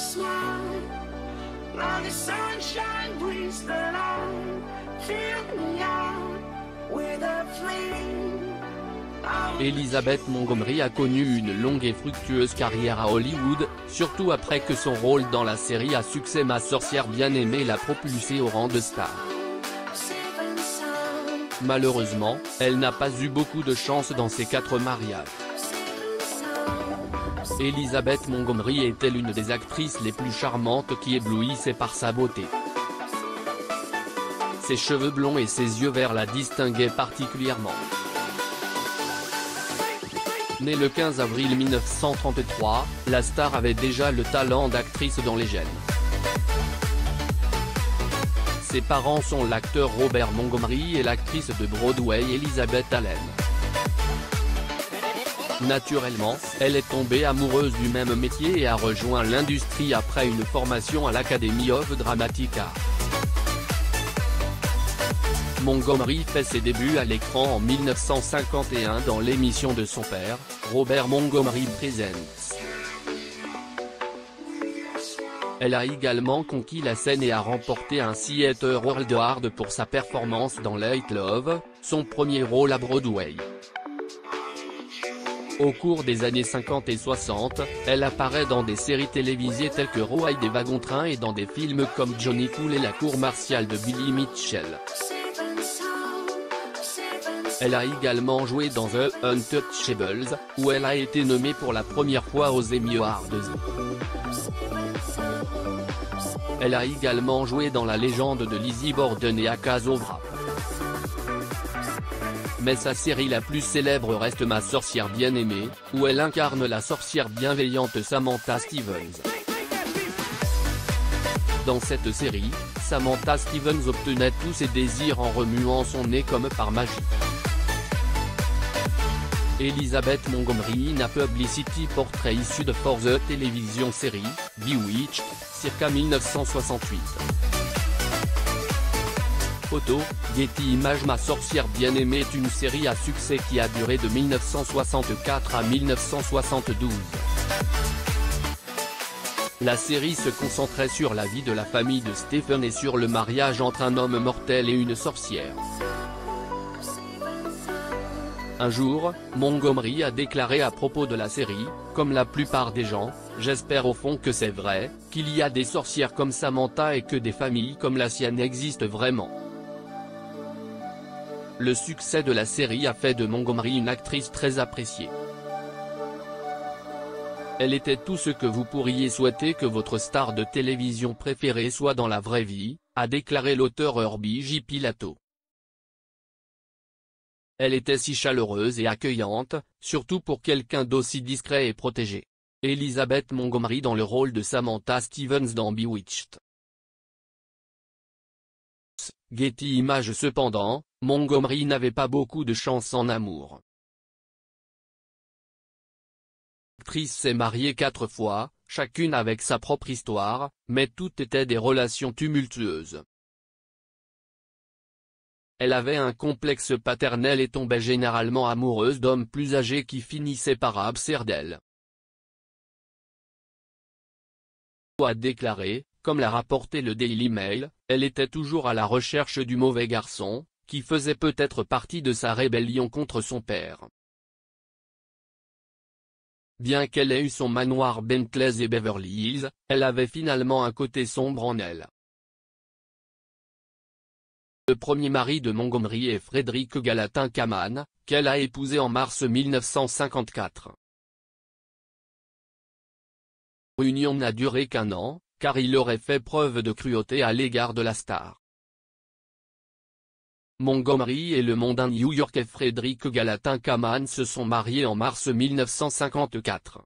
smile. Now the sunshine brings the light. Fill me out with a flame. Elizabeth Montgomery a connu une longue et fructueuse carrière à Hollywood, surtout après que son rôle dans la série à succès Ma sorcière bien-aimée l'a propulsée au rang de star. Malheureusement, elle n'a pas eu beaucoup de chance dans ses 4 mariages. Elizabeth Montgomery était l'une des actrices les plus charmantes qui éblouissaient par sa beauté. Ses cheveux blonds et ses yeux verts la distinguaient particulièrement. Née le 15 avril 1933, la star avait déjà le talent d'actrice dans les gènes. Ses parents sont l'acteur Robert Montgomery et l'actrice de Broadway Elizabeth Allen. Naturellement, elle est tombée amoureuse du même métier et a rejoint l'industrie après une formation à l'Academy of Dramatic Art. Montgomery fait ses débuts à l'écran en 1951 dans l'émission de son père, Robert Montgomery Presents. Elle a également conquis la scène et a remporté un Theatre World Award pour sa performance dans Late Love, son premier rôle à Broadway. Au cours des années 50 et 60, elle apparaît dans des séries télévisées telles que Roy des Wagons-Trains et dans des films comme Johnny Cool et La Cour martiale de Billy Mitchell. Elle a également joué dans The Untouchables, où elle a été nommée pour la première fois aux Emmy Awards. Elle a également joué dans La légende de Lizzie Borden et Akazo Wrap. Mais sa série la plus célèbre reste Ma sorcière bien-aimée, où elle incarne la sorcière bienveillante Samantha Stevens. Dans cette série, Samantha Stevens obtenait tous ses désirs en remuant son nez comme par magie. Elizabeth Montgomery in a Publicity Portrait issu de For the Television Series, Bewitched, circa 1968. Photo, Getty Images. Ma sorcière bien-aimée est une série à succès qui a duré de 1964 à 1972. La série se concentrait sur la vie de la famille de Stephen et sur le mariage entre un homme mortel et une sorcière. Un jour, Montgomery a déclaré à propos de la série, comme la plupart des gens, « J'espère au fond que c'est vrai, qu'il y a des sorcières comme Samantha et que des familles comme la sienne existent vraiment. » Le succès de la série a fait de Montgomery une actrice très appréciée. Elle était tout ce que vous pourriez souhaiter que votre star de télévision préférée soit dans la vraie vie, a déclaré l'auteur Herbie J. Pilato. Elle était si chaleureuse et accueillante, surtout pour quelqu'un d'aussi discret et protégé. Elizabeth Montgomery dans le rôle de Samantha Stevens dans Bewitched. Getty Images. Cependant, Montgomery n'avait pas beaucoup de chance en amour. L'actrice s'est mariée 4 fois, chacune avec sa propre histoire, mais toutes étaient des relations tumultueuses. Elle avait un complexe paternel et tombait généralement amoureuse d'hommes plus âgés qui finissaient par abser d'elle. A déclaré, comme l'a rapporté le Daily Mail, elle était toujours à la recherche du mauvais garçon, qui faisait peut-être partie de sa rébellion contre son père. Bien qu'elle ait eu son manoir Bentley et Beverly Hills, elle avait finalement un côté sombre en elle. Le premier mari de Montgomery est Frederick Gallatin Kaman, qu'elle a épousé en mars 1954. L'union n'a duré qu'1 an, car il aurait fait preuve de cruauté à l'égard de la star. Montgomery et le mondain new-yorkais Frederick Gallatin Kaman se sont mariés en mars 1954.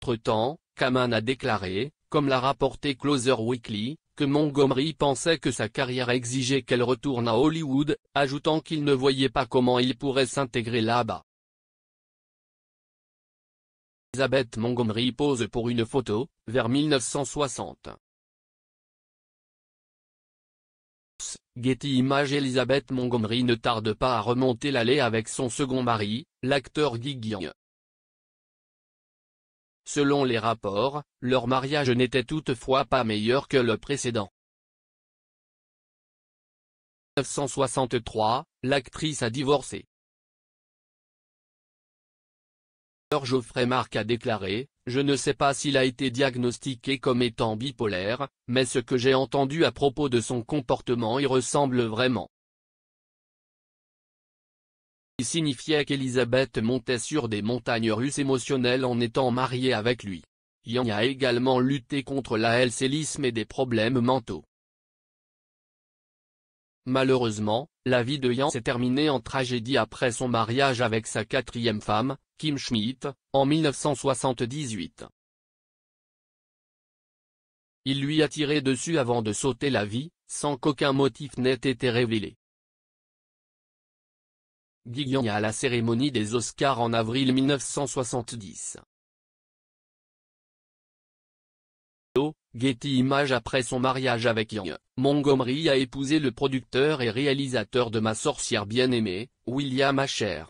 Entre-temps, Kaman a déclaré, comme l'a rapporté Closer Weekly, que Montgomery pensait que sa carrière exigeait qu'elle retourne à Hollywood, ajoutant qu'il ne voyait pas comment il pourrait s'intégrer là-bas. Elizabeth Montgomery pose pour une photo, vers 1960. Getty Images. Elizabeth Montgomery ne tarde pas à remonter l'allée avec son second mari, l'acteur Guy Guion. Selon les rapports, leur mariage n'était toutefois pas meilleur que le précédent. En 1963, l'actrice a divorcé. Geoffrey Mark a déclaré « Je ne sais pas s'il a été diagnostiqué comme étant bipolaire, mais ce que j'ai entendu à propos de son comportement y ressemble vraiment. » Il signifiait qu'Elizabeth montait sur des montagnes russes émotionnelles en étant mariée avec lui. Yang a également lutté contre l'alcoolisme et des problèmes mentaux. Malheureusement, la vie de Yang s'est terminée en tragédie après son mariage avec sa quatrième femme, Kim Schmidt, en 1978. Il lui a tiré dessus avant de sauter la vie, sans qu'aucun motif n'ait été révélé. Yang à la cérémonie des Oscars en avril 1970. Getty Images. Après son mariage avec Yang, Montgomery a épousé le producteur et réalisateur de Ma sorcière bien-aimée, William Asher.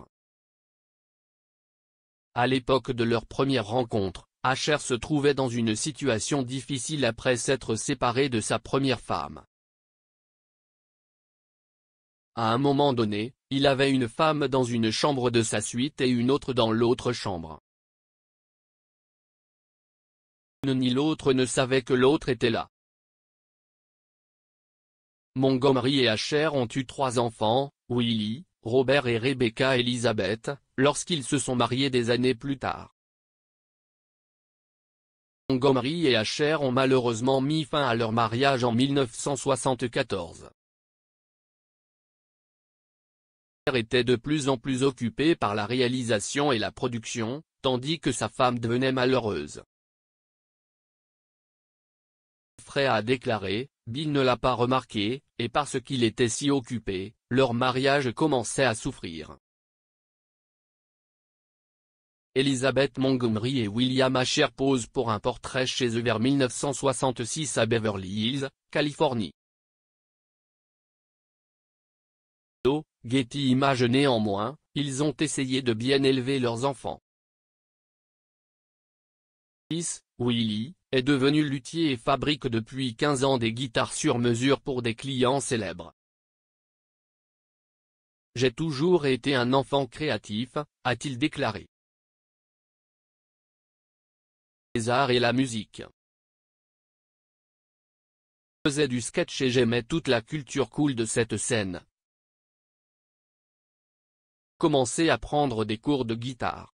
À l'époque de leur première rencontre, Asher se trouvait dans une situation difficile après s'être séparé de sa première femme. À un moment donné, il avait une femme dans une chambre de sa suite et une autre dans l'autre chambre. Ni l'autre ne savait que l'autre était là. Montgomery et Asher ont eu 3 enfants, Willie, Robert et Rebecca Elizabeth, lorsqu'ils se sont mariés des années plus tard. Montgomery et Asher ont malheureusement mis fin à leur mariage en 1974. Asher était de plus en plus occupé par la réalisation et la production, tandis que sa femme devenait malheureuse. Frère a déclaré, Bill ne l'a pas remarqué, et parce qu'il était si occupé, leur mariage commençait à souffrir. Elizabeth Montgomery et William Asher posent pour un portrait chez eux vers 1966 à Beverly Hills, Californie. Getty Images. Néanmoins, ils ont essayé de bien élever leurs enfants. Fils, Willie, est devenu luthier et fabrique depuis 15 ans des guitares sur mesure pour des clients célèbres. J'ai toujours été un enfant créatif, a-t-il déclaré. Les arts et la musique. Je faisais du sketch et j'aimais toute la culture cool de cette scène. Commencé à prendre des cours de guitare.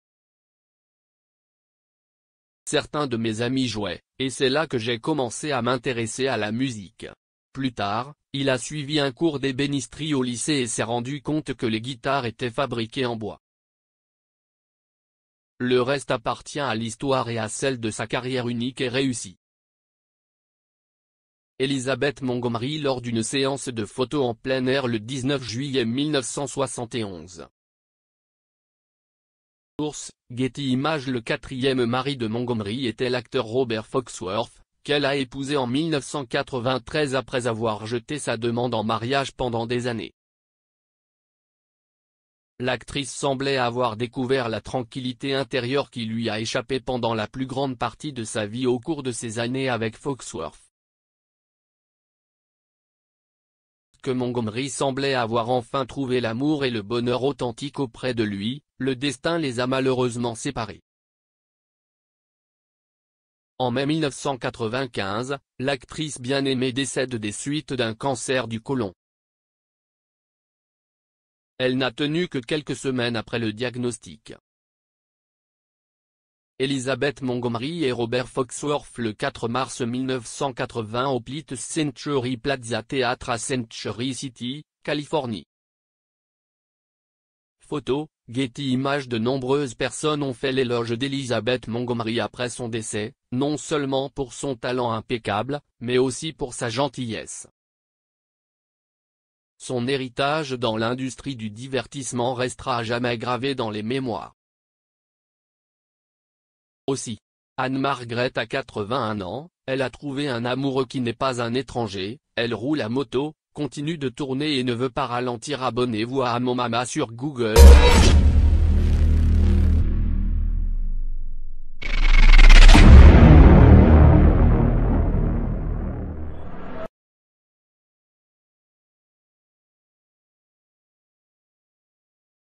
Certains de mes amis jouaient, et c'est là que j'ai commencé à m'intéresser à la musique. Plus tard, il a suivi un cours d'ébénisterie au lycée et s'est rendu compte que les guitares étaient fabriquées en bois. Le reste appartient à l'histoire et à celle de sa carrière unique et réussie. Elizabeth Montgomery lors d'une séance de photos en plein air le 19 juillet 1971. Source, Getty Images. Le 4e mari de Montgomery était l'acteur Robert Foxworth, qu'elle a épousé en 1993 après avoir jeté sa demande en mariage pendant des années. L'actrice semblait avoir découvert la tranquillité intérieure qui lui a échappé pendant la plus grande partie de sa vie au cours de ces années avec Foxworth. Que Montgomery semblait avoir enfin trouvé l'amour et le bonheur authentique auprès de lui, le destin les a malheureusement séparés. En mai 1995, l'actrice bien-aimée décède des suites d'un cancer du côlon. Elle n'a tenu que quelques semaines après le diagnostic. Elizabeth Montgomery et Robert Foxworth le 4 mars 1980 au Pleat Century Plaza Theatre à Century City, Californie. Photo, Getty Images. De nombreuses personnes ont fait l'éloge d'Elizabeth Montgomery après son décès, non seulement pour son talent impeccable, mais aussi pour sa gentillesse. Son héritage dans l'industrie du divertissement restera à jamais gravé dans les mémoires. Aussi, Anne-Margrethe a 81 ans, elle a trouvé un amoureux qui n'est pas un étranger, elle roule à moto, continue de tourner et ne veut pas ralentir. Abonnez-vous à Mon Mama sur Google.